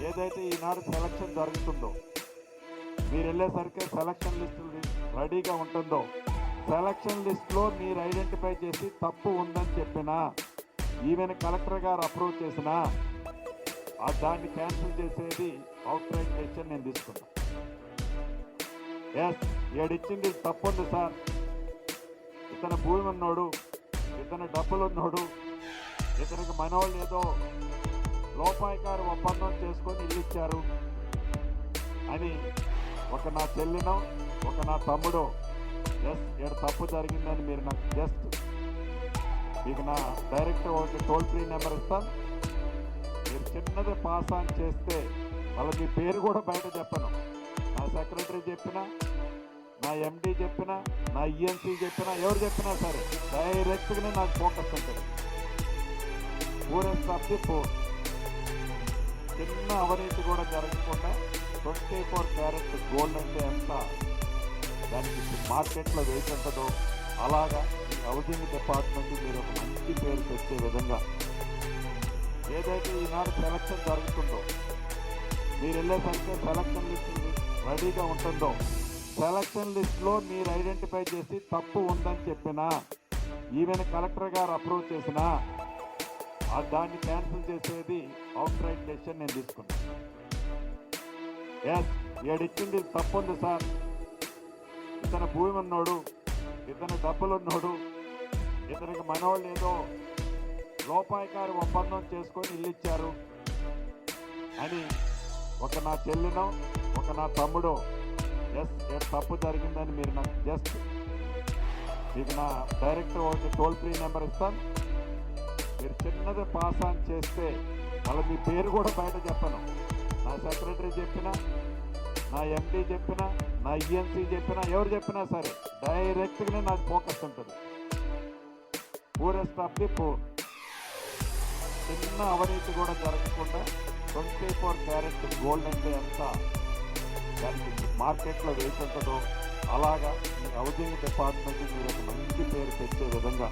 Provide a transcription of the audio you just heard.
ఏదైతే ఈనాడు సెలక్షన్ జరుగుతుందో మీరు వెళ్ళేసరికి సెలక్షన్ లిస్టు రెడీగా ఉంటుందో సెలక్షన్ లిస్టులో మీరు ఐడెంటిఫై చేసి తప్పు ఉందని చెప్పినా ఈవెన్ కలెక్టర్ గారు అప్రూవ్ చేసినా దాన్ని క్యాన్సిల్ చేసేది అవుట్ రైట్ డెసిషన్ నేను తీసుకున్నా. ఎస్ ఏడిచ్చింది తప్పు ఉంది సార్, ఇతను భూమి ఉన్నోడు, ఇతను డబ్బులు ఉన్నోడు, ఇతనికి మనోళ్ళు ఏదో లోపాయికారు ఒప్పందం చేసుకొని ఇల్లు ఇచ్చారు అని ఒక నా చెల్లినో ఒక నా తమ్ముడో ఎస్ ఏడు తప్పు జరిగిందని మీరు నాకు జస్ట్ మీకు నా డైరెక్ట్ ఒకటి టోల్ ఫ్రీ నెంబర్ ఇస్తాను. మీరు చిన్నది పాస్ ఆన్ చేస్తే మళ్ళీ మీ పేరు కూడా బయట చెప్పను. నా సెక్రటరీ చెప్పినా, నా ఎండి చెప్పినా, నా ఈఎన్సీ చెప్పినా, ఎవరు చెప్పినా సరే డైరెక్ట్గానే నాకు ఫోకస్ ఉంటుంది. పూరెస్ట్ ఆఫ్ ది పోర్, చిన్న అవినీతి కూడా జరగకుండా 24 క్యారెట్ గోల్డ్ అంటే ఎంత దానికి మార్కెట్లో వేసి ఉంటుందో అలాగా ఈ హౌసింగ్ డిపార్ట్మెంట్ మీరు ఒక మంచి పేరు తెచ్చే విధంగా ఏదైతే ఈనాడు సెలక్షన్ జరుగుతుందో మీరు వెళ్ళేసరికి సెలక్షన్ లిస్టు రెడీగా ఉంటుందో సెలక్షన్ లిస్టులో మీరు ఐడెంటిఫై చేసి తప్పు ఉందని చెప్పినా ఈవెన్ కలెక్టర్ గారు అప్రూవ్ చేసినా దాన్ని క్యాన్సిల్ చేసేది అవుట్ రైట్ డెసిషన్ నేను తీసుకున్నా. ఎస్ ఏడిచ్చింది తప్పు ఉంది సార్, ఇతను భూమి ఉన్నోడు, ఇతను డబ్బులు ఉన్నోడు, ఇతనికి మనోళ్ళు ఏదో లోపాయికారు ఒప్పందం చేసుకొని ఇల్లు ఇచ్చారు అని ఒక నా చెల్లినో ఒక నా తమ్ముడో ఎస్ ఏడు తప్పు జరిగిందని మీరు నాకు జస్ట్ మీకు నా డైరెక్ట్ ఒకటి టోల్ ఫ్రీ నెంబర్ ఇస్తాను. మీరు చిన్నది పాస్ ఆన్ చేస్తే మళ్ళీ మీ పేరు కూడా బయట చెప్పను. నా సెక్రటరీ చెప్పినా, నా ఎండి చెప్పినా, నా ఈఎన్సీ చెప్పినా, ఎవరు చెప్పినా సరే డైరెక్ట్గానే నాకు ఫోకస్ ఉంటుంది. పూరెస్ట్ ఆఫ్ ది పూర్, చిన్న అవినీతి కూడా జరగకుండా 24 క్యారెట్ గోల్డ్ అంటే ఎంత దానికి మార్కెట్లో వేసి ఉంటుందో అలాగా ఈ హౌసింగ్ డిపార్ట్మెంట్ మీరు ఒక మంచి పేరు తెచ్చే విధంగా